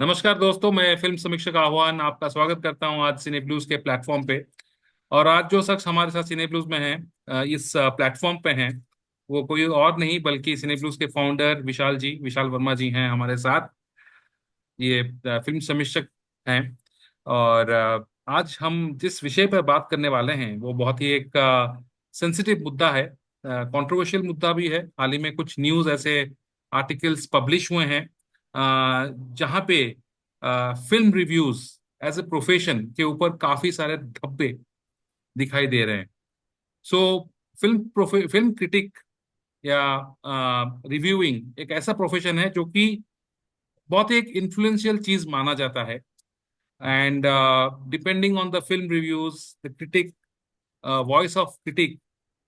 नमस्कार दोस्तों, मैं फिल्म समीक्षक आह्वान आपका स्वागत करता हूं आज सिने ब्लूज के प्लेटफॉर्म पे। और आज जो शख्स हमारे साथ सिने ब्लूज में हैं, इस प्लेटफॉर्म पे हैं, वो कोई और नहीं बल्कि सिने ब्लूज के फाउंडर विशाल वर्मा जी हैं हमारे साथ। ये फिल्म समीक्षक हैं। और आज हम जिस विषय पर बात करने वाले हैं वो बहुत ही एक सेंसिटिव मुद्दा है, कंट्रोवर्शियल मुद्दा भी है। हाल ही में कुछ न्यूज़ ऐसे आर्टिकल्स पब्लिश हुए हैं जहाँ पे film reviews as a profession के ऊपर काफी सारे धब्बे दिखाई दे रहे हैं। सो फिल्म क्रिटिक या रिव्यूइंग एक ऐसा प्रोफेशन है जो कि बहुत एक इन्फ्लुएंशियल चीज माना जाता है। And depending on the film reviews, the critic, voice of critic,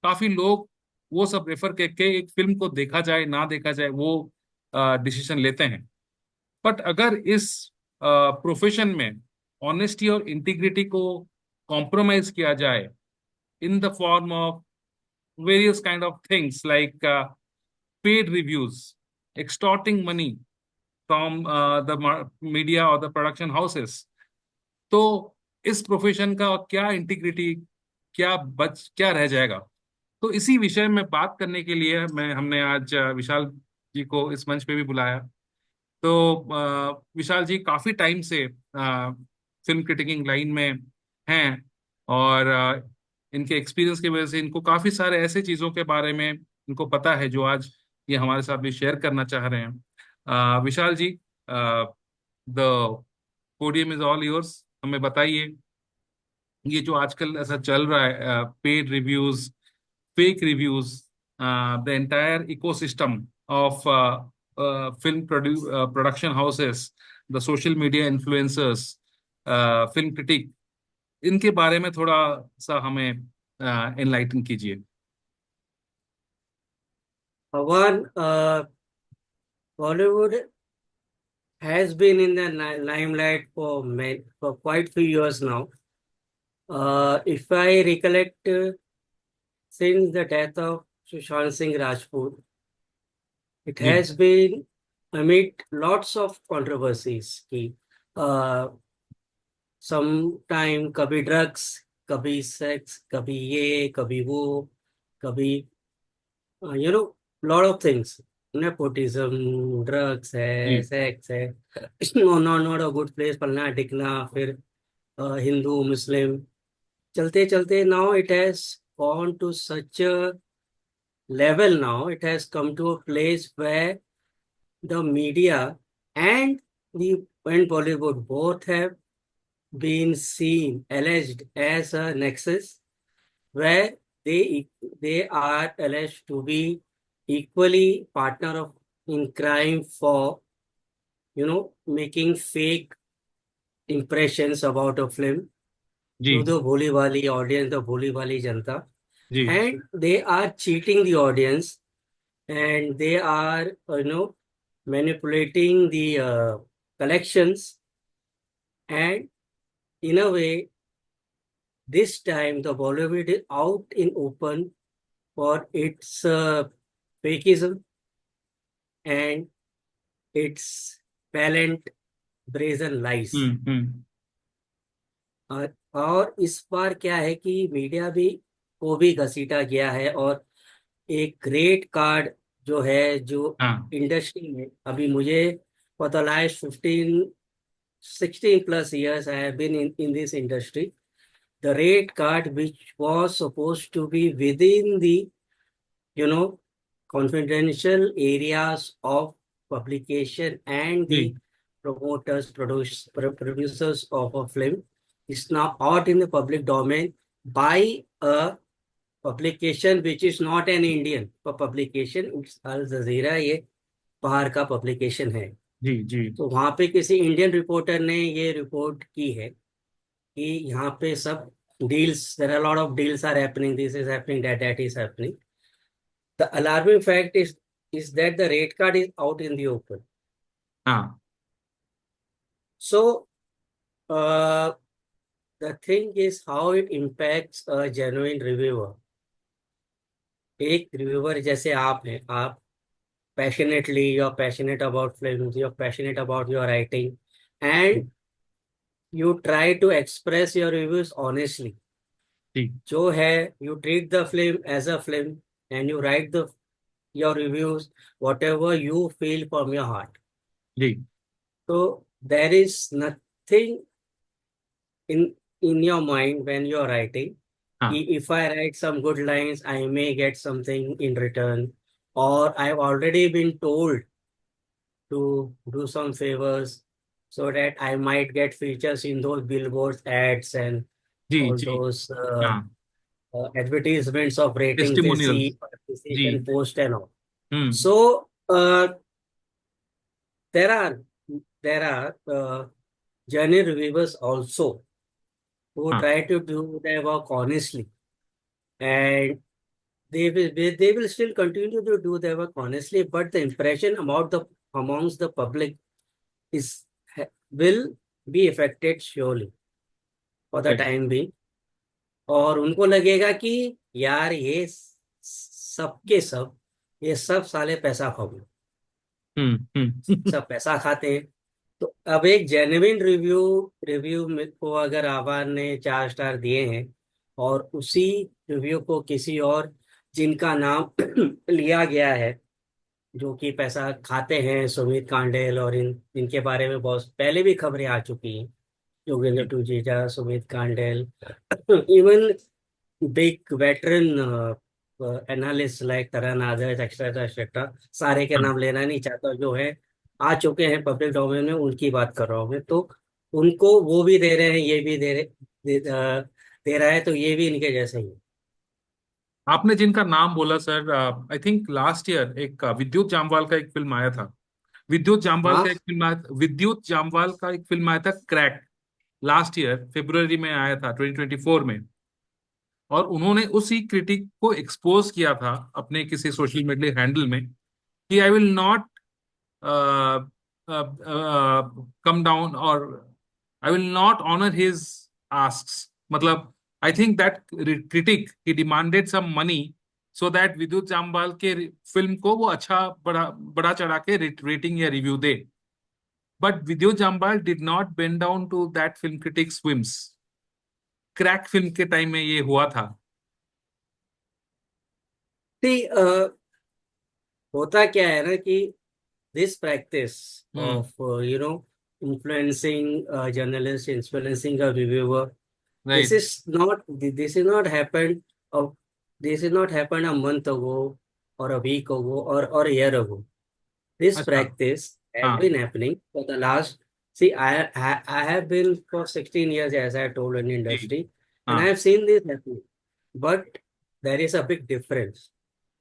काफी लोग वो सब रेफर करके एक फिल्म को देखा जाए ना देखा जाए वो डिसीजन लेते हैं। बट अगर इस प्रोफेशन में ऑनेस्टी और इंटीग्रिटी को कॉम्प्रोमाइज किया जाए in the form of various kind of things like paid reviews, extorting money from the media और द प्रोडक्शन हाउसेस, तो इस प्रोफेशन का क्या इंटीग्रिटी, क्या रह जाएगा। तो इसी विषय में बात करने के लिए हमने आज विशाल जी को इस मंच पे भी बुलाया। तो विशाल जी काफी टाइम से फिल्म क्रिटिकिंग लाइन में हैं। और इनके एक्सपीरियंस की वजह से इनको काफी सारे ऐसे चीजों के बारे में इनको पता है जो आज ये हमारे साथ भी शेयर करना चाह रहे हैं। Vishal ji, the podium is all yours. हमें बताइए, ये जो आजकल ऐसा चल रहा है, paid reviews, fake reviews, the entire ecosystem of film production houses, the social media influencers, film critic, इनके बारे में थोड़ा सा हमें एनलाइटन कीजिए। One, Bollywood has been in the limelight for quite few years now. If I recollect, since the death of Sushant Singh Rajput, it जी। has been amid lots of controversies. कि sometime कभी drugs, कभी sex, कभी ये, कभी वो, कभी lot of things. Nepotism, drugs है, जी। सेक्स है, नॉट अ गुड प्लेस, पलना टिकना, फिर हिंदू मुस्लिम, चलते चलते now it has gone to such a level. Now it has come to a place where the media and the and Bollywood both have been seen, alleged as a nexus where they are alleged to be equally partner of in crime for making fake impressions about a film जी। to the भोली भाली audience, the भोली भाली जनता, जी। and they are cheating the audience, and they are manipulating the collections, and in a way this time the Bollywood is out in open for its fakeism and its violent brazen lies. हम्म। और इस बार क्या है कि media भी को भी घसीटा गया है, और एक ग्रेट कार्ड जो है, जो हाँ। इंडस्ट्री में अभी मुझे for the last 15-16 plus years I have been in this industry. The rate card which was supposed to be within the you know confidential areas of publication and the जी। producers of a film is now out in the public domain by a publication which is not an Indian publication. It's Al Jazeera, ये बाहर का publication है। जी। जी। तो वहां पे किसी Indian reporter ने ये रिपोर्ट की है कि यहाँ पे सब deals, there are lot of deals are happening, this is happening, that is happening. The alarming fact is that the rate card is out in the open. हाँ। So uh, the thing is how it impacts a genuine reviewer. एक reviewer जैसे आप हैं, आप passionately, you're passionate about films, you're passionate about your writing, and you try to express your reviews honestly. जी जो है, you treat the film as a film and you write the your reviews whatever you feel from your heart. जी। तो there is nothing in your mind when you're writing. हाँ If I write some good lines, I may get something in return, or I've already been told to do some favors so that I might get features in those billboards ads and जी all जी। those हाँ, advertisements of ratings they testimonials. see or जी। appreciation post and all. Hmm. So there are there are journey reviewers also who हाँ try to do their work honestly, and they will still continue to do their work honestly, but the impression about the amongst the public is will be affected surely for the right. time being. और उनको लगेगा कि यार ये सब के सब, ये सब साले पैसा खाओ, हम्म। सब पैसा खाते हैं. तो अब एक जेन्युइन रिव्यू रिव्यू में को अगर आवाज ने 4 स्टार दिए हैं, और उसी रिव्यू को किसी और जिनका नाम लिया गया है, जो कि पैसा खाते हैं, सुमित कांडेल, और इनके बारे में बहुत पहले भी खबरें आ चुकी हैं, Yogendra ji Tuteja, Sumit Kadel, even big veteran analyst like Taran Adarsh etcetera etcetera, सारे के हाँ। नाम लेना नहीं चाहता, जो है आ चुके हैं पब्लिक डोमेन में, उनकी बात कर रहा हूँ मैं. तो उनको वो भी दे रहे हैं, ये भी दे रहा है, तो ये भी इनके जैसे ही है. आपने जिनका नाम बोला sir, I think last year एक विद्युत जामवाल का एक फिल्म आया था। हाँ. विद्युत जामवाल का एक फिल्म आया था, क्रैक। लास्ट ईयर फरवरी में आया था, 2024 में। और उन्होंने उसी क्रिटिक को एक्सपोज किया था अपने किसी सोशल मीडिया हैंडल में कि I will not come down, और I will not honour his asks. मतलब I think that critic he demanded some money so that Vidyut Jammwal के फिल्म को वो अच्छा बड़ा बड़ा चढ़ा के रेटिंग या रिव्यू दे। But Vidyut Jammwal did not bend down to that film critic swims. Crakk film के टाइम में ये हुआ था। See, होता क्या है ना कि this practice hmm. of influencing a journalist, influencing a reviewer, this right. is not this is not happened of this is not happened a month ago, or a week ago, or a year ago. This अच्छा। practice has हाँ। been happening for the last. See, I have been for 16 years, as I told, in the जी। industry, and I हाँ। have seen this happening. But there is a big difference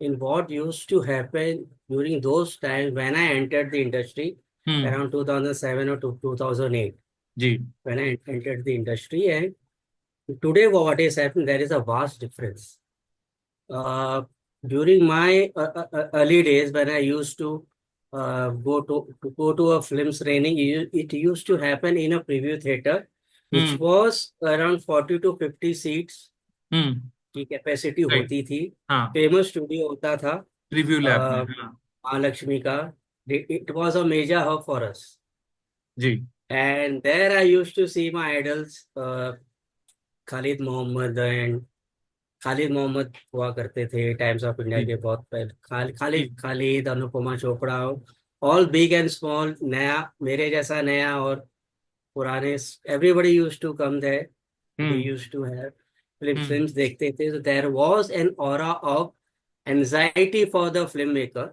in what used to happen during those times when I entered the industry hmm. around 2007 or 2008. जी When I entered the industry, and today what is happening, there is a vast difference. uh, During my early days, when I used to go to a film screening, it used to happen in a preview theater, which hmm. was around 40 to 50 seats हम्म। की capacity right. होती थी. हाँ। Famous studio होता था review lab में, हाँ। महालक्ष्मी का. It was a major hub for us, जी and there I used to see my idols. Khalid Mohammad and Khalid Mohammad हुआ करते थे टाइम्स ऑफ इंडिया जी के बहुत पहले. जी। Khalid, Anupama Chopra, all big and small, नया, मेरे जैसा नया और पुराने, everybody used to come there. We हम्म। यूज्ड टू हैव हम्म। फिल्म्स देखते थे. तो there was an aura of anxiety for the film maker,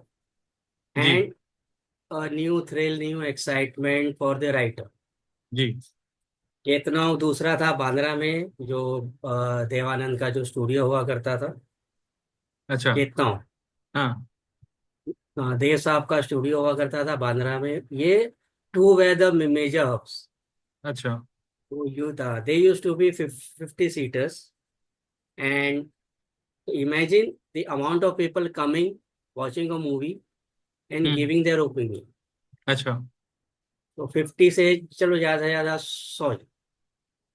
जी and a new thrill, new excitement for the writer. जी। केतनाव दूसरा था बांद्रा में, जो देवानंद का जो स्टूडियो हुआ करता था, अच्छा। केतनाव. हाँ। देव साहब का स्टूडियो हुआ करता था बांद्रा में. ये two were the major hubs. अच्छा। तो यू था, they use to be 50 seaters, and imagine the amount of people coming, watching a movie and hmm. giving their opinion. अच्छा। तो 50 से चलो ज्यादा से ज्यादा 100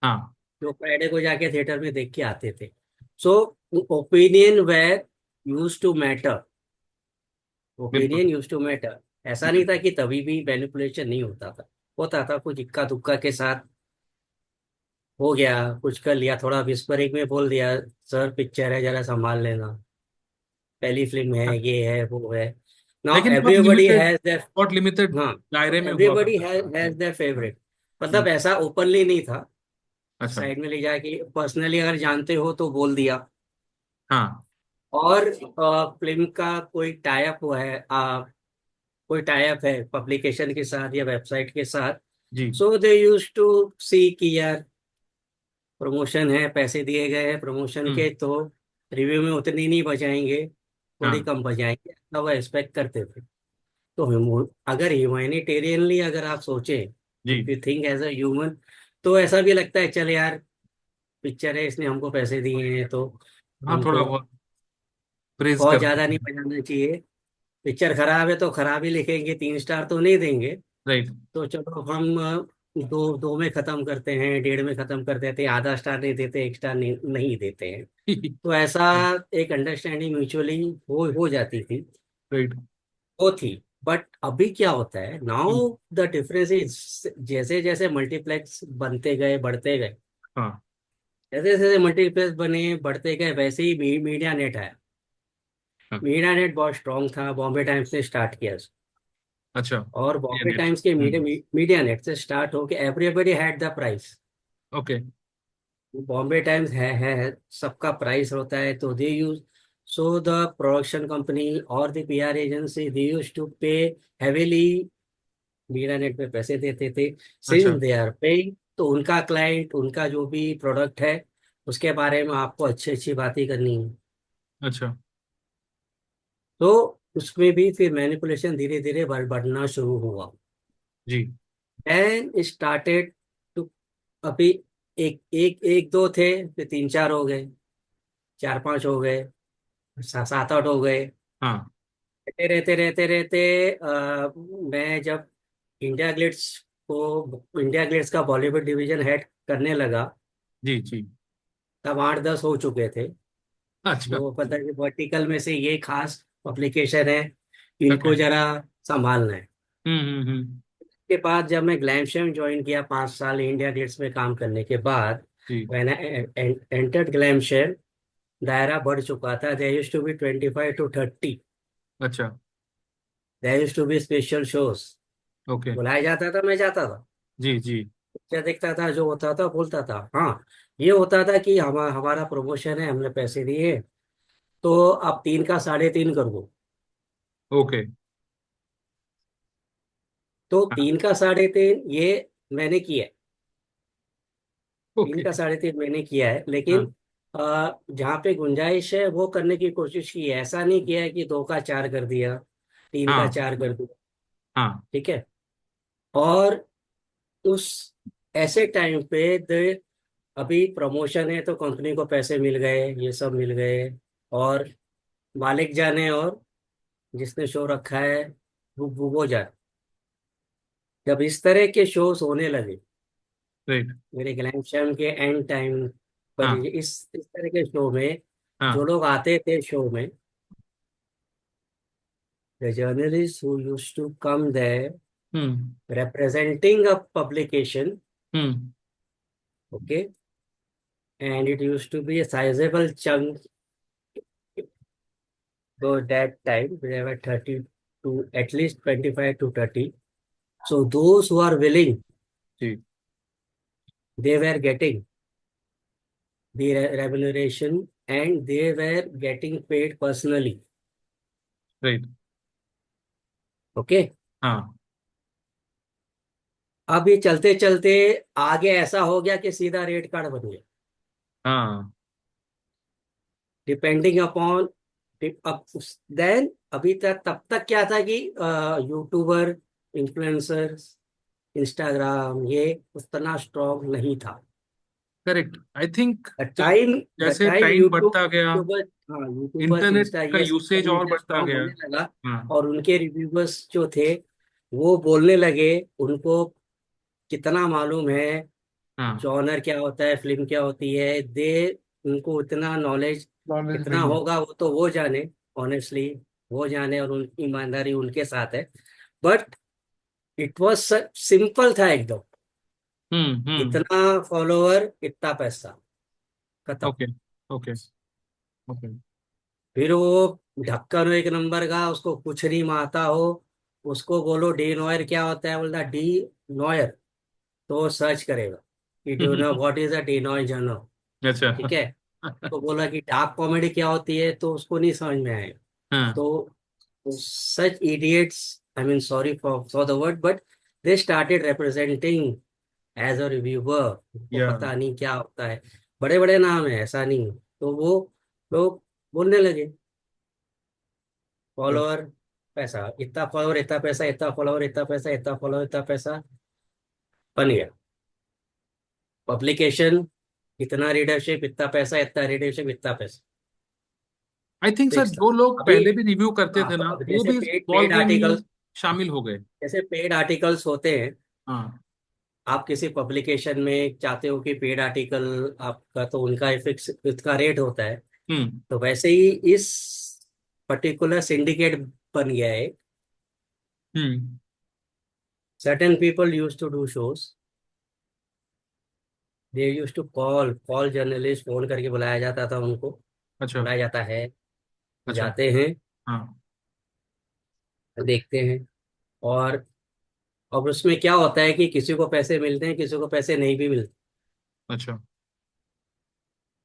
हाँ। जो फ्राइडे को जाके थिएटर में देख के आते थे. So opinion were use to matter. बिल्कुल। Opinion use to matter. ऐसा नहीं था कि तभी भी मैनिपुलेशन नहीं होता था. होता था कुछ इक्का दुक्का के साथ, हो गया, कुछ कर लिया, थोड़ा विस्परिंग में बोल दिया, सर पिक्चर है जरा संभाल लेना, पहली फिल्म है, ये है वो है। नाउ लेकिन एवरीबॉडी हैज देयर, बहुत लिमिटेड हाँ, दायरे में हुआ एवरीबॉडी करता था। Has their favourite. हम्म, मतलब ऐसा ओपनली नहीं था, अच्छा। साइड में ले जाके पर्सनली अगर जानते हो तो बोल दिया। हाँ। और फिल्म का कोई टाई अप हुआ है, कोई टाई अप है पब्लिकेशन के साथ या वेबसाइट के साथ, जी। सो दे यूज टू सी कि यार प्रमोशन है, पैसे दिए गए हैं प्रमोशन हम्म। के, तो रिव्यू में उतनी नहीं बजाएंगे, थोड़ी हाँ। कम बजाएंगे, ऐसा वो एक्सपेक्ट करते थे। तो अगर ह्यूमैनिटेरियनली अगर आप सोचें, इफ जी। You think as a human, तो ऐसा भी लगता है चल यार, पिक्चर है, इसने हमको पैसे दिए हैं, तो हाँ, थोड़ा हमको बहुत प्रेज बहुत करते ज्यादा नहीं हैं। बजाना चाहिए। पिक्चर खराब है तो खराब ही लिखेंगे, 3 स्टार तो नहीं देंगे। राइट। तो चलो हम दो दो में खत्म करते हैं, डेढ़ में खत्म कर देते हैं, आधा स्टार नहीं देते, 1 स्टार नहीं देते हैं। तो ऐसा एक अंडरस्टैंडिंग म्यूचुअली हो जाती थी, राइट। वो थी। बट अभी क्या होता है, नाउ द डिफरेंस इज, जैसे जैसे मल्टीप्लेक्स बनते गए बढ़ते गए, हाँ। जैसे जैसे मल्टीप्लेक्स बने बढ़ते गए, वैसे ही मीडिया नेट आया। हाँ। मीडिया नेट बहुत स्ट्रांग था, बॉम्बे टाइम्स ने स्टार्ट किया। अच्छा। और ये बॉम्बे नेट। टाइम्स के मीडिया हम्म। मीडिया नेट से स्टार्ट होके everybody had the price. Okay. Bombay Times है सबका प्राइस होता है, तो they use, so the production company और the PR agency they use to pay heavily, media net पे पैसे देते थे। अच्छा। सिंस दे आर पेइंग, तो उनका क्लाइंट, उनका जो भी प्रोडक्ट है, उसके बारे में आपको अच्छी अच्छी बातें करनी है। अच्छा। तो उसमें भी फिर मैनिपुलेशन धीरे धीरे बढ़ना शुरू हुआ। जी। एंड स्टार्टेड टू, अभी एक एक एक दो थे, फिर 3 4 हो गए, 4 5 हो गए, 7 8 हो गए। हाँ। रहते रहते रहते रहते मैं जब इंडिया ग्लिट्स इंडिया ग्लिट्स का बॉलीवुड डिवीजन हेड करने लगा, जी। जी। तब 8 10 हो चुके थे। अच्छा। वो पता है वर्टिकल में से ये खास पब्लिकेशन है, ओके। इनको जरा संभालना है। हम्म। के बाद जब मैं ग्लैमशैम ज्वाइन किया, 5 साल इंडिया गेट्स में काम करने के बाद, जी। मैंने एंटर्ड ग्लैमशैम, दायरा बढ़ चुका था, there used to be 25 to 30, अच्छा। There used to be special shows, okay. बुलाया जाता था, मैं जाता था, जी। जी। क्या देखता था, जो होता था बोलता था। हाँ, ये होता था कि हमारा प्रमोशन है, हमने पैसे दिए, तो आप 3 का 3.5 कर दो। ओके। तो हाँ। 3 का 3.5 ये मैंने किया है, तीन ओके। का 3.5 मैंने किया है, लेकिन हाँ। जहाँ पे गुंजाइश है वो करने की कोशिश की है, ऐसा नहीं किया है कि 2 का 4 कर दिया, तीन का हाँ। चार कर दिया। हाँ। ठीक है। और उस ऐसे टाइम पे अभी प्रमोशन है तो कंपनी को पैसे मिल गए, ये सब मिल गए, और मालिक जाने और जिसने शो रखा है वो जाने। जब इस तरह के शोज होने लगे, राइट। मेरे ग्लैमशैम के एंड टाइम पर, हाँ। इस तरह के शो में जो हाँ। लोग आते थे शो में, the journalists who used to come there hmm. representing a publication, hmm. okay, and it used to be a sizable chunk. So that time they were 30 to at least 25 to 30. So those who are willing, जी। they were getting the remuneration, and they were getting paid personally. Right. Okay. हाँ। अब ये चलते चलते आगे ऐसा हो गया कि सीधा रेट कार्ड बन गया, हाँ। डिपेंडिंग अपॉन, अब देन अभी तक, तब तक क्या था कि यूट्यूबर, इन्फ्लुएंसर्स, इंस्टाग्राम, ये उतना स्ट्रॉन्ग नहीं था। Correct, I think. द जब टाइम द जैसे टाइम टाइम यूट्यूब बढ़ता गया, यूट्यूबर, हाँ, यूट्यूबर्स, इंटरनेट इंस्टा, का ये सब यूसेज और चीजें बढ़ता स्ट्रॉन्ग गया। होने लगा, हाँ। और उनके रिव्यूवर्स जो थे वो बोलने लगे, उनको कितना मालूम है हाँ। जॉनर क्या होता है, फिल्म क्या होती है, दे उनको इतना नॉलेज नॉलेज कितना नहीं है। होगा वो तो वो जाने, ऑनेस्टली वो जाने, और उनकी ईमानदारी उनके साथ है। बट इट वॉज सिंपल था एकदम। हम्म। इतना फॉलोवर इतना पैसा, खत्म। Okay okay okay. फिर वो ढक्कन एक नंबर का, उसको कुछ नहीं आता हो, उसको बोलो डी नॉयर क्या होता है, बोलता डी नॉयर, तो वो सर्च करेगा कि do know what is a डी नॉय जर्नल। अच्छा। ठीक है। तो बोला कि डार्क कॉमेडी क्या होती है, तो उसको नहीं समझ में आएगा। हाँ। तो such idiots, I mean sorry for the word, but they started representing as a reviewer. उनको या पता नहीं क्या होता है, बड़े बड़े नाम है, ऐसा नहीं है। तो वो लोग बोलने लगे फॉलोअर पैसा, इतना फॉलोअर इतना पैसा, इतना फॉलोअर इतना पैसा, इतना फॉलोअर इतना पैसा, बन गया पब्लिकेशन। इतना रीडरशिप इतना पैसा, इतना रीडरशिप इतना पैसा। आई थिंक सर फिक्स था। जो लोग अभी पहले भी रिव्यू करते हाँ, थे तो ना अब वो जैसे भी इस पेड बॉल पेड गेम में आर्टिकल्स, शामिल हो गए। जैसे पेड आर्टिकल्स होते हैं, हाँ। आप किसी पब्लिकेशन में चाहते हो कि पेड आर्टिकल आपका, तो उनका फिक्स उसका रेट होता है। हम्म तो वैसे ही इस पर्टिकुलर सिंडिकेट बन गया है। हम्म। Certain people use to do shows, they use to call journalist, phone करके बुलाया जाता था उनको, अच्छा बुलाया जाता है, अच्छा। जाते हैं, हाँ। देखते हैं। और अब उसमें क्या होता है कि किसी को पैसे मिलते हैं, किसी को पैसे नहीं भी मिलते। अच्छा।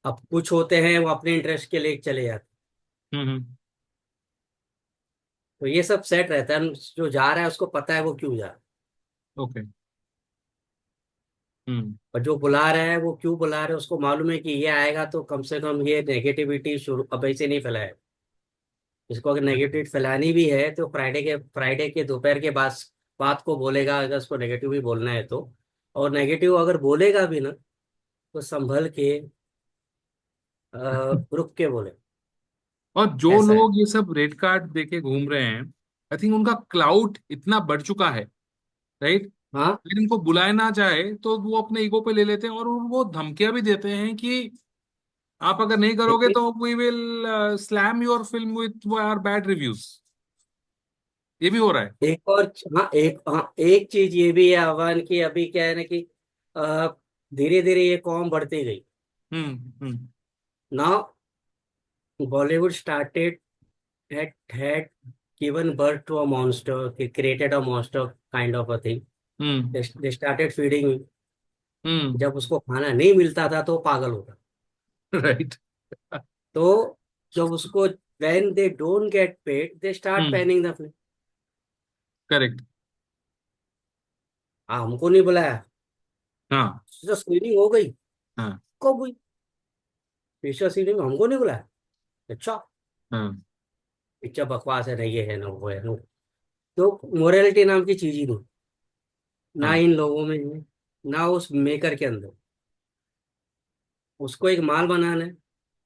अब कुछ होते हैं वो अपने इंटरेस्ट के लिए चले जाते हैं। हम्म। तो ये सब सेट रहता है, जो जा रहा है उसको पता है वो क्यों जा रहा है। ओके। हम्म। और जो बुला रहा है वो क्यों बुला रहा है, उसको मालूम है कि ये आएगा तो कम से कम ये नेगेटिविटी शुरू अभी से नहीं फैलाए। इसको अगर नेगेटिव फैलानी भी है तो फ्राइडे के दोपहर के बाद बात को बोलेगा, अगर उसको नेगेटिव ही बोलना है तो। और नेगेटिव अगर बोलेगा भी ना, तो संभल के, रुक के बोले। और जो ऐसा है। लोग ये सब रेड कार्ड देके घूम रहे हैं, आई थिंक उनका क्लाउड इतना बढ़ चुका है, राइट। हाँ। अगर इनको बुलाया ना जाए तो वो अपने ईगो पे ले लेते हैं और वो धमकियां भी देते हैं कि आप अगर नहीं करोगे एक तो we will slam your film with our bad reviews. ये भी हो रहा है। एक और, हाँ, एक चीज ये भी है आह्वान की, अभी क्या है ना कि धीरे धीरे ये कॉम बढ़ती गई। हम्म। Now Bollywood started had given birth to a monster, they created a monster kind of a thing. Hmm They started feeding him. हम्म। जब उसको खाना नहीं मिलता था तो पागल होता। राइट। तो जब उसको, when they don't get paid they start hmm. panning the film। Correct. हमको नहीं बुलाया, हाँ जो स्क्रीनिंग हो गई, हाँ कब हुई, पिक्चर स्क्रीनिंग में हमको नहीं बुलाया। अच्छा, हाँ पिक्चर बकवास है, नहीं ये है ना वो है ना। तो मोरालिटी नाम की चीज ही नहीं, ना हाँ। इन लोगों में है, ना उस मेकर के अंदर। उसको एक माल बनाना है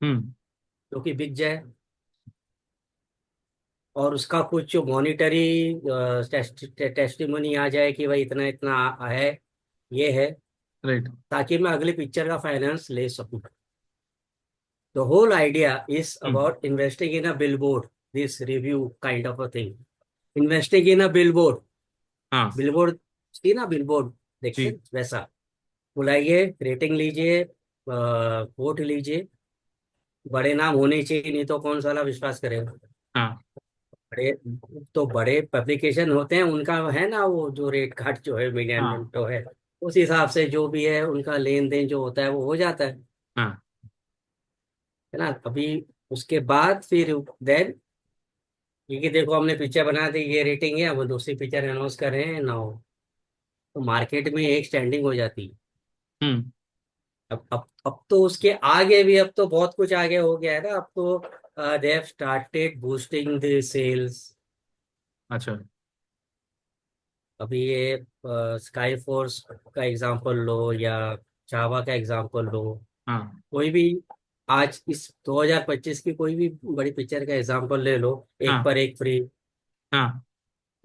हम्म। जो कि बिक जाए, और उसका कुछ जो मॉनिटरी टेस्टिमनी आ जाए कि भाई इतना इतना है, ये है, राइट। ताकि मैं अगली पिक्चर का फाइनेंस ले सकूं। The whole idea is hmm. About investing in a billboard, this review kind of a thing. Investing in a billboard, हाँ। बिलबोर्ड थी ना, बिलबोर्ड देखते जी। हैं, वैसा। बुलाइए, रेटिंग लीजिए, वोट लीजिए, बड़े नाम होने चाहिए, नहीं तो कौन साला विश्वास करेगा। हाँ बड़े, तो बड़े पब्लिकेशन होते हैं उनका है ना वो जो रेट कार्ड जो है, मीडियन हाँ जो है, उस हिसाब से जो भी है उनका लेन देन जो होता है वो हो जाता हाँ है ना। अभी उसके बाद फिर देन, क्योंकि देखो हमने पिक्चर बना दी, ये रेटिंग है, अब दूसरी पिक्चर अनाउंस कर रहे हैं ना हो, तो मार्केट में एक स्टैंडिंग हो जाती है। हम्म। अब तो उसके आगे भी, अब तो बहुत कुछ आगे हो गया है ना। अब तो they have started boosting the sales. अच्छा। अभी ये स्काई फोर्स का एग्जांपल लो, या चावा का एग्जांपल लो, हाँ कोई भी आज इस 2025 की कोई भी बड़ी पिक्चर का एग्जांपल ले लो, एक हाँ पर एक फ्री। हाँ।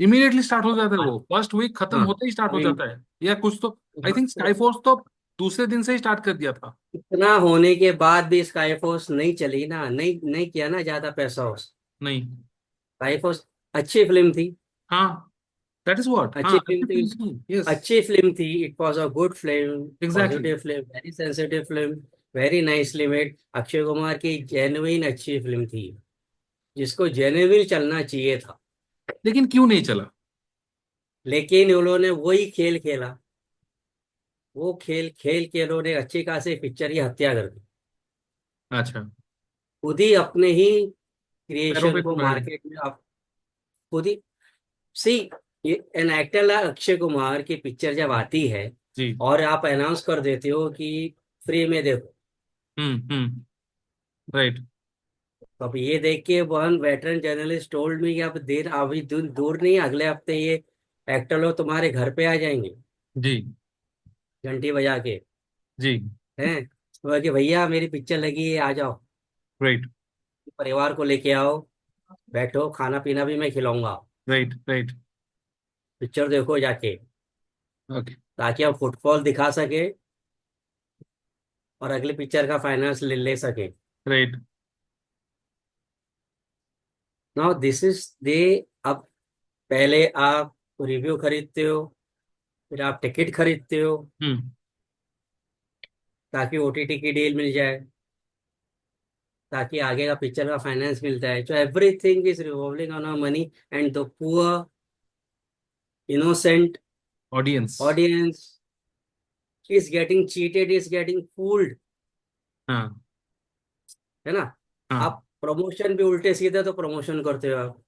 इमीडिएटली स्टार्ट हो जाता है, वो फर्स्ट वीक खत्म हाँ, होते ही स्टार्ट हो अभी जाता है या कुछ तो। आई हाँ, थिंक तो स्काई फोर्स तो दूसरे दिन से ही स्टार्ट कर दिया था। इतना होने के बाद भी स्काई फोर्स नहीं चली ना, नहीं नहीं किया ना ज्यादा पैसा उस। नहीं। स्काई फोर्स अच्छी फिल्म थी। हाँ दैट इज व्हाट, हाँ, अच्छी फिल्म अच्छी थी। फिल्म थी, यस। अच्छी फिल्म थी, it was a good film, exactly. Positive film, very sensitive film, very nicely made. Akshay Kumar की जेन्युइन अच्छी फिल्म थी, जिसको जेन्युइन चलना चाहिए था। लेकिन क्यों नहीं चला? लेकिन उन्होंने वही खेल खेला, वो खेल खेल के उन्होंने अच्छी खासी पिक्चर की हत्या कर दी। अच्छा। खुद ही अपने ही पैरों क्रिएशन पे को कुल्हाड़ी। मार्केट में आप खुद ही see, an actor like Akshay Kumar की पिक्चर जब आती है जी। और आप अनाउंस कर देते हो कि फ्री में देखो, हम्म। राइट। तो अब ये देख के one veteran journalist told me कि अब देर अभी दूर नहीं, अगले हफ्ते ये एक्टर लोग तुम्हारे घर पे आ जाएंगे जी। घंटी बजा के। जी। हैं, तो कि भैया मेरी पिक्चर लगी है, आ जाओ, राइट। परिवार को लेके आओ, बैठो, खाना पीना भी मैं खिलाऊंगा, राइट। राइट। पिक्चर देखो जाके, ओके। ताकि आप फुटफॉल दिखा सके और अगली पिक्चर का फाइनेंस ले सके। Right. Now this is they. अब पहले आप रिव्यू खरीदते हो, फिर आप टिकट खरीदते हो हम्म। ताकि ओटीटी की डील मिल जाए, ताकि आगे का पिक्चर का फाइनेंस मिलता है। तो everything is revolving on a money, and the poor innocent audience. Audience is getting cheated, is getting fooled, हाँ। है ना। हाँ। आप प्रमोशन भी उल्टे सीधे तो प्रमोशन करते हो आप।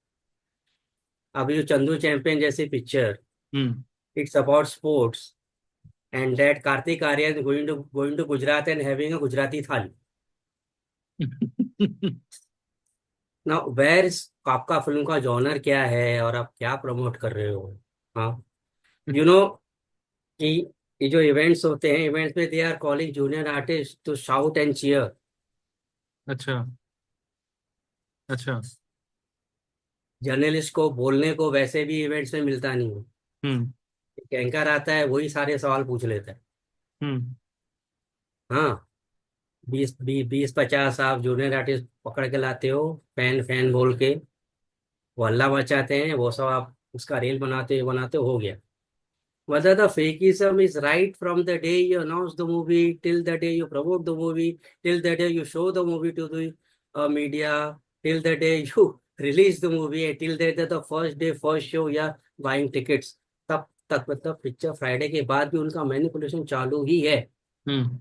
अभी जो चंदू चैंपियन जैसी picture, hmm. It's about sports, and that Kartik Aaryan going to Gujarat and having a Gujarati thali. Now where, आपका फिल्म का जॉनर क्या है और आप क्या प्रमोट कर रहे हो। हाँ, यू नो कि ये जो इवेंट्स होते हैं, इवेंट्स में they are calling junior artist to shout and cheer. अच्छा। अच्छा। जर्नलिस्ट को बोलने को वैसे भी इवेंट्स में मिलता नहीं है। हम्म। एक एंकर आता है, वही सारे सवाल पूछ लेता है। हम्म। हाँ, 20 50 आप जूनियर आर्टिस्ट पकड़ के लाते हो, फैन फैन बोल के वो हल्ला मचाते हैं, वो सब आप उसका रील बनाते हो गया। Whether the fakeism is right from the day you announce the movie till the day you promote the movie, till the day you show the movie to the media, till the day you release the movie, and till the first day first show या buying tickets, तब तक मतलब picture Friday के बाद भी उनका manipulation चालू ही है। हम्म।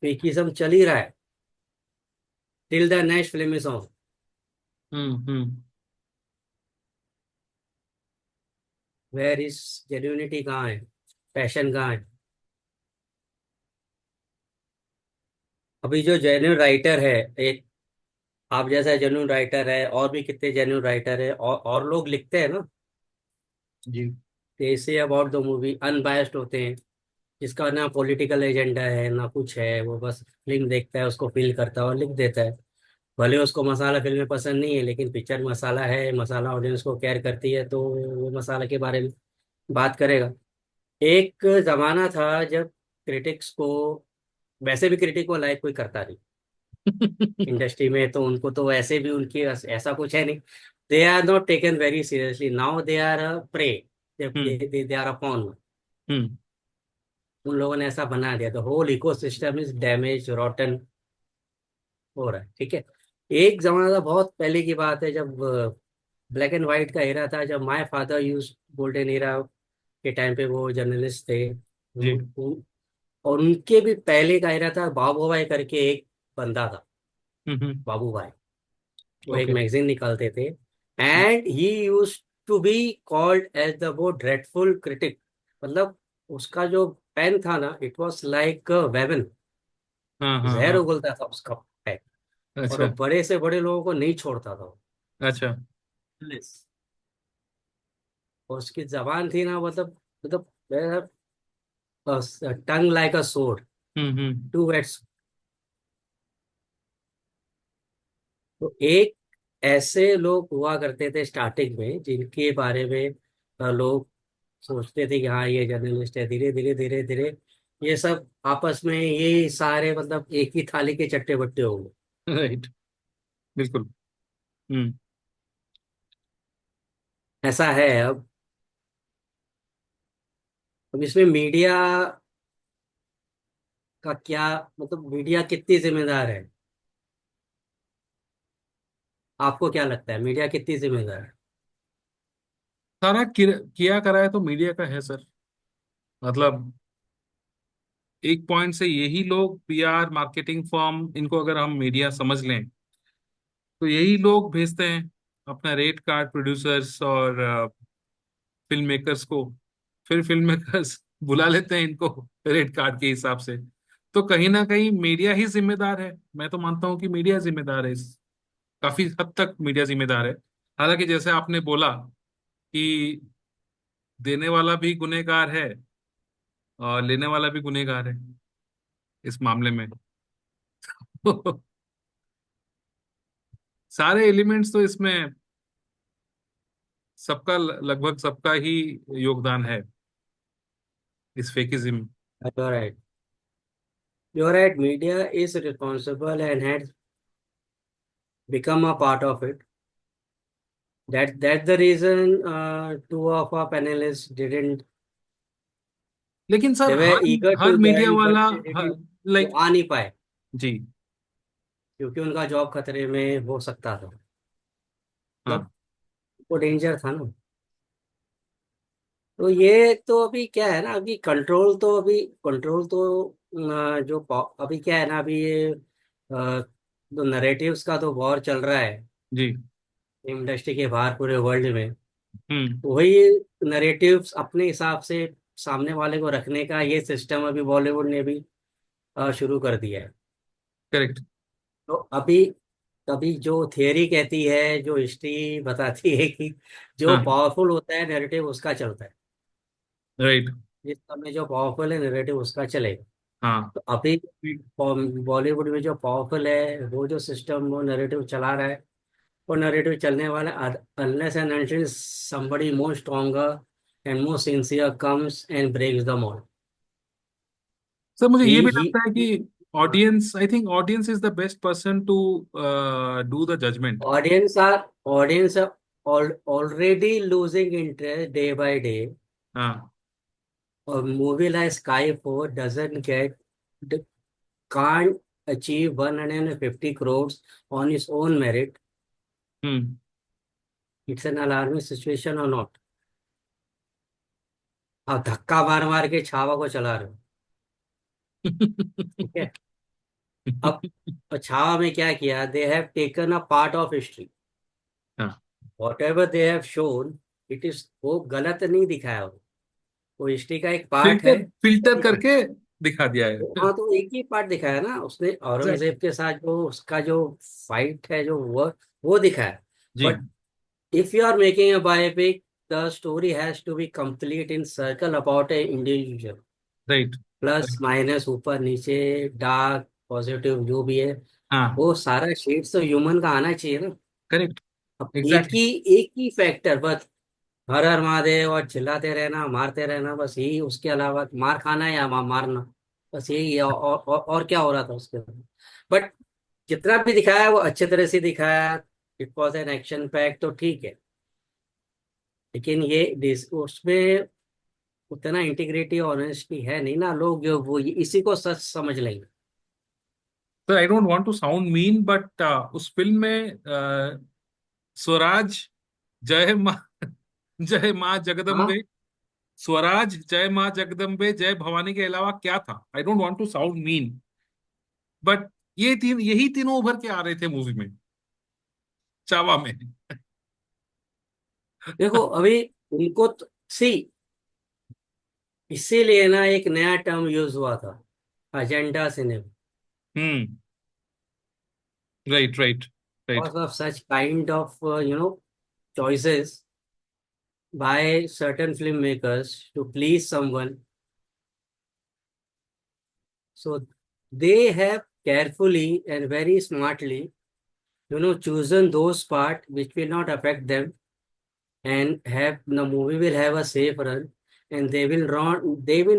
फेकिज्म चल ही रहा है till the next film is on. Hmm. Where is genuinity, कहाँ है, पैशन कहाँ है। अभी जो जेन्युइन राइटर है, एक आप जैसा जेन्युइन राइटर है, और भी कितने जेन्युइन राइटर है, और लोग लिखते हैं ना, जी। दे say about the movie, unbiased होते हैं, जिसका ना पॉलिटिकल एजेंडा है ना कुछ है, वो बस फिल्म देखता है, उसको फील करता है और लिख देता है। भले उसको मसाला फिल्में पसंद नहीं है, लेकिन पिक्चर मसाला है, मसाला ऑडियंस को केयर करती है, तो वो मसाला के बारे में बात करेगा। एक जमाना था जब क्रिटिक्स को, वैसे भी क्रिटिक को लाइक कोई करता नहीं इंडस्ट्री में, तो उनको तो वैसे भी उनकी ऐसा कुछ है नहीं। They are not taken very seriously, now they are prey, हम्म। They are upon. हम्म। उन लोगों ने ऐसा बना दिया, the whole ecosystem is damage, rotten हो रहा है। ठीक है, एक जमाना था, बहुत पहले की बात है, जब ब्लैक एंड व्हाइट का एरा था, जब my father use golden era के टाइम पे वो जर्नलिस्ट थे। जी। और उनके भी पहले का एरा था, बाबू भाई करके एक बंदा था, हम्म। बाबू भाई। वो एक ओके। मैगजीन निकालते थे, and he use to be called as the वो ड्रेडफुल क्रिटिक। मतलब उसका जो पेन था ना, इट वॉज लाइक वेवन, हाँ हाँ जहर हाँ। उगलता था उसका पेन। और वो अच्छा। बड़े से बड़े लोगों को नहीं छोड़ता था वो। अच्छा। Yes. और उसकी जबान थी ना, मतलब टंग लाइक अ सोड, हम्म। To weights. तो एक ऐसे लोग हुआ करते थे स्टार्टिंग में, जिनके बारे में लोग सोचते थे कि हाँ ये जर्नलिस्ट है। धीरे धीरे धीरे धीरे ये सब आपस में, ये सारे मतलब एक ही थाली के चट्टे बट्टे हो गए। राइट। बिल्कुल। हम्म। ऐसा है अब। अब इसमें मीडिया का क्या, मतलब मीडिया कितनी जिम्मेदार है? आपको क्या लगता है मीडिया कितनी जिम्मेदार है? सारा किया करा है तो मीडिया का है सर। मतलब एक पॉइंट से यही लोग पीआर मार्केटिंग फर्म, इनको अगर हम मीडिया समझ लें, तो यही लोग भेजते हैं अपना रेट कार्ड प्रोड्यूसर्स और फिल्म मेकर्स को। फिर फिल्म मेकर्स बुला लेते हैं इनको रेट कार्ड के हिसाब से। तो कहीं ना कहीं मीडिया ही जिम्मेदार है। मैं तो मानता हूँ कि मीडिया जिम्मेदार है, इस काफी हद तक मीडिया जिम्मेदार है। हालांकि जैसे आपने बोला कि देने वाला भी गुनहगार है और लेने वाला भी गुनहगार है इस मामले में। सारे एलिमेंट्स तो इसमें सबका, लगभग सबका ही योगदान है इस फेकिज्म। You're right. You're right. Media is responsible and has become a part of it. That's the reason two of our panelists didn't. लेकिन sir They were her eager her to media join, but वाला, they didn't. वो like, आ नहीं पाए जी, क्योंकि उनका job खतरे में हो सकता था। मतलब हाँ, वो डेंजर था ना। तो ये तो अभी क्या है ना, अभी कंट्रोल तो अभी क्या है ना, अभी ये जो नरेटिव्स का तो वॉर चल रहा है जी, इंडस्ट्री के बाहर पूरे वर्ल्ड में। हम्म, तो वही नरेटिव्स अपने हिसाब से सामने वाले को रखने का ये सिस्टम अभी बॉलीवुड ने भी शुरू कर दिया है। करेक्ट, तो अभी अभी जो थियरी कहती है, जो हिस्ट्री बताती है कि जो हाँ, पावरफुल होता है नैरेटिव उसका चलता है। राइट, जिस समय जो पावरफुल है नैरेटिव उसका चलेगा। हाँ। तो अभी बॉलीवुड में जो पावरफुल है वो जो सिस्टम वो नैरेटिव चला रहा है, वो नैरेटिव चलने वाला unless and until somebody more stronger and more sincere comes and breaks the mold. Sir मुझे ये भी He लगता है कि audience, I think audience is the best person to do the judgment. audience are already losing interest day by day. हाँ, A movie like Skyfall can't achieve 150 crores on its own merit. Hmm. It's an alarming situation or not? आप धक्का मार मार के छावा को चला रहे हो। ठीक है। अब छावा में क्या किया, they have taken a part of history, हाँ, whatever they have shown, it is, वो गलत नहीं दिखाया, वो हिस्ट्री का एक पार्ट है। फिल्टर फिल्टर करके दिखा दिया है। हाँ तो एक ही पार्ट दिखाया ना उसने, एग्जैक्टली, औरंगजेब के साथ जो उसका जो फाइट है जो वो दिखाया। जी, but if you are making a biopic, the story has to be complete in circle about a individual, right, plus minus ऊपर नीचे, डार्क पॉजिटिव जो भी है, हाँ, वो सारा शेड्स तो ह्यूमन का आना चाहिए ना। करेक्ट, अब एग्जैक्टली। एक ही फैक्टर बस, हर हर महादेव और चिल्लाते रहना मारते रहना, बस यही, उसके अलावा मार खाना या मारना, बस यही है। और क्या हो रहा था उसके अंदर? बट जितना भी दिखाया है वो अच्छे तरह से दिखाया। It was an action pack तो ठीक है, लेकिन उसमें उतना इंटीग्रिटी ऑनेस्टी है नहीं ना, लोग जो वो इसी को सच समझ लेंगे। तो I don't want to sound mean, but उस फिल्म में स्वराज, जय माँ, जय माँ हाँ जगदम्बे, स्वराज, जय माँ जगदम्बे, जय भवानी के अलावा क्या था? I don't want to sound mean, but यही तीनों उभर के आ रहे थे मूवी में, चावा में। देखो अभी उनको सी, इसीलिए ना एक नया टर्म यूज हुआ था, agenda cinema. Hmm, right, right, right, Because of such kind of choices by certain filmmakers to please someone, so they have carefully and very smartly, chosen those part which will not affect them, and have the movie will have a safe run, and they will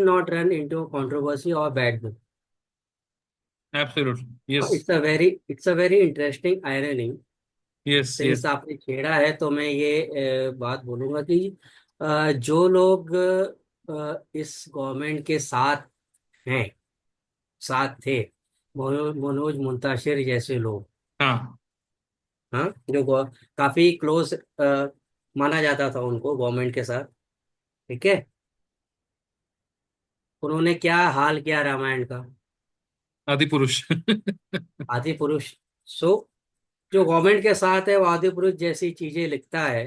not run into a controversy or bad book. Absolutely, yes, It's a very interesting irony. Yes, yes, since आपने छेड़ा है तो मैं ये बात बोलूंगा कि जो लोग इस गवर्नमेंट के साथ हैं, साथ थे, मनोज मुंताशिर जैसे लोग। हाँ। हाँ, जो काफी क्लोज माना जाता था उनको गवर्नमेंट के साथ। ठीक है। उन्होंने क्या हाल किया रामायण का। आदि पुरुष। आदि पुरुष। सो जो गवर्नमेंट के साथ है वो आदि पुरुष जैसी चीजें लिखता है।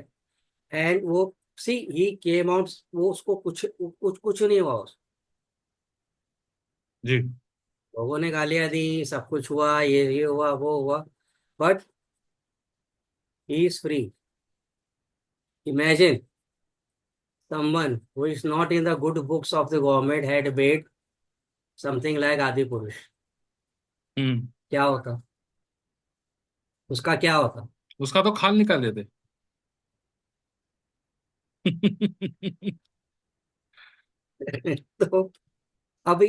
एंड वो, सी, ही केम आउट, वो उसको कुछ नहीं हुआ जी। लोगों ने गालियां दी, सब कुछ हुआ, ये हुआ वो हुआ, but he is free. Imagine someone who is not in the good books of the government had made something like Adi Purush। हम्म। क्या होता, उसका क्या होता? उसका तो खाल निकाल देते। तो अभी,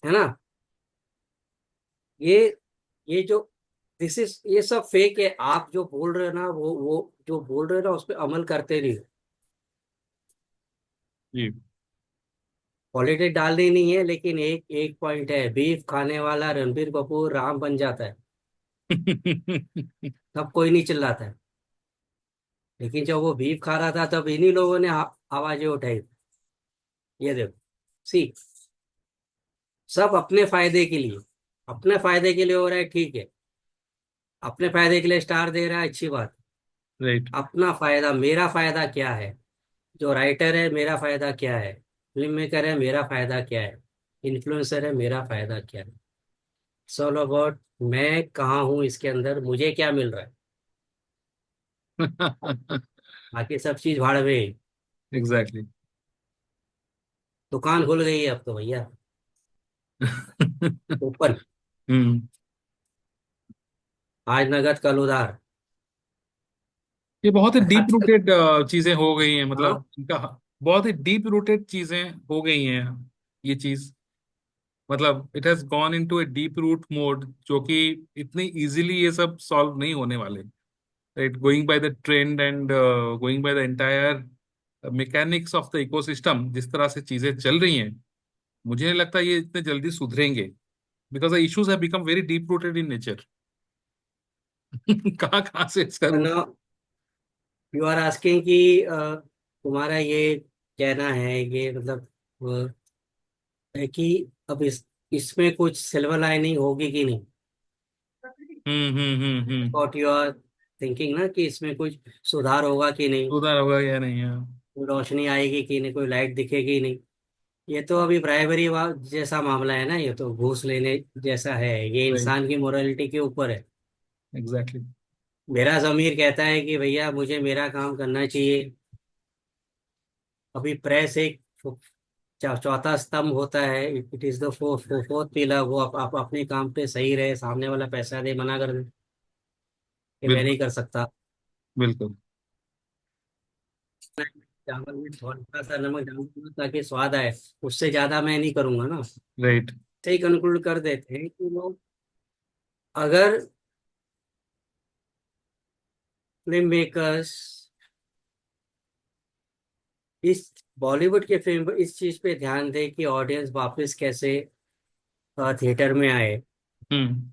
है ना, ये ये जो, दिस इज, ये सब फेक है। आप जो बोल रहे हो ना, वो जो बोल रहे हो ना उस पर अमल करते नहीं। जी। पॉलिटिक्स डालनी नहीं है, लेकिन एक एक पॉइंट है, बीफ खाने वाला रणबीर कपूर राम बन जाता है, तब कोई नहीं चिल्लाता है। लेकिन जब वो बीफ खा रहा था तब इन्हीं लोगों ने आवाजें उठाई। ये देखो, सी, सब अपने फायदे के लिए, अपने फायदे के लिए हो रहा है, ठीक है। अपने फायदे के लिए स्टार दे रहा है, अच्छी बात। राइट। अपना फायदा, मेरा फायदा क्या है? जो राइटर है, मेरा फायदा क्या है? फिल्म मेकर है, मेरा फायदा क्या है? इन्फ्लुएंसर है, मेरा फायदा क्या है? ऑल अबाउट मैं कहाँ हूँ इसके अंदर, मुझे क्या मिल रहा है। बाकी सब चीज भाड़ में है। एग्जैक्टली। दुकान खुल गई है अब तो भैया, ओपन। हम्म। आज नगद कल उधार। ये बहुत ही डीप रूटेड चीजें हो गई हैं, हाँ। मतलब इनका बहुत ही डीप रूटेड चीजें हो गई हैं ये चीज। मतलब it has gone into a deep root mode, जो कि इतनी इजीली ये सब सॉल्व नहीं होने वाले। Right, going by the trend and going by the entire mechanics of the ecosystem, जिस तरह से चीजें चल रही हैं, मुझे नहीं लगता ये इतने जल्दी सुधरेंगे, because the issues have become very deep rooted in nature. कहाँ कहाँ से sir. Now you are asking कि तुम्हारा ये कहना है, ये मतलब है कि अब इसमें कुछ सिल्वर लाइनिंग होगी कि नहीं? हम्म। वॉट यू आर थिंकिंग ना, कि इसमें कुछ सुधार होगा कि नहीं? सुधार होगा या नहीं है। कोई रोशनी आएगी कि नहीं? कोई लाइट दिखेगी नहीं? ये तो अभी ब्राइबरी जैसा मामला है ना, ये तो घूस लेने जैसा है, ये राइट। इंसान की मोरालिटी के ऊपर है। एग्जैक्टली। मेरा जमीर कहता है कि भैया मुझे मेरा काम करना चाहिए। अभी प्रेस एक चौथा स्तंभ होता है, it is the fourth pillar. वो आप अपने काम पे सही रहे, सामने वाला पैसा दे, मना कर दे कि मैं बिल्कुल। नहीं कर सकता। बिल्कुल। चावल में थोड़ा सा नमक डालूंगा ताकि स्वाद आए, उससे ज्यादा मैं नहीं करूंगा ना। राइट। सही कंक्लूड कर देते हैं कि लोग, अगर फिल्म मेकर्स इस बॉलीवुड के फिल्म इस चीज पे ध्यान दे कि ऑडियंस वापस कैसे थिएटर में आए, हम्म।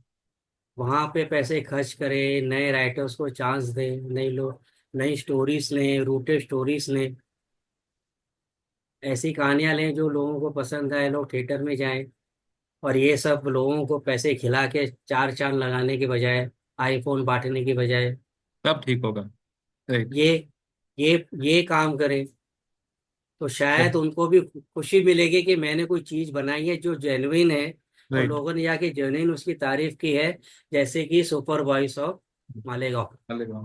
वहां पे पैसे खर्च करे, नए राइटर्स को चांस दे, नई लोग, नई स्टोरीज लें, रूटेड स्टोरीज लें, ऐसी कहानियां लें जो लोगों को पसंद आए, लोग थिएटर में जाएं। और ये सब लोगों को पैसे खिला के चार चांद लगाने के बजाय, आईफोन बांटने की बजाय, तब ठीक होगा। राइट। ये ये काम करें, तो शायद उनको भी खुशी मिलेगी कि मैंने कोई चीज बनाई है जो जेन्युइन है, और राइट। लोगों ने जाके जेन्युइन उसकी तारीफ की है। जैसे कि सुपर वॉइस ऑफ मालेगांव। चलेगा।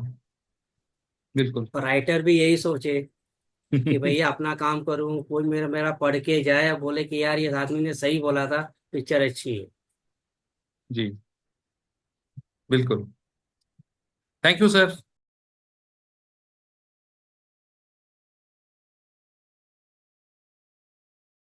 बिल्कुल। और राइटर भी यही सोचे कि भैया अपना काम करूं, कोई मेरा मेरा पढ़ के जाए और बोले कि यार ये आदमी ने सही बोला था, पिक्चर अच्छी है। जी। बिल्कुल। Thank you sir.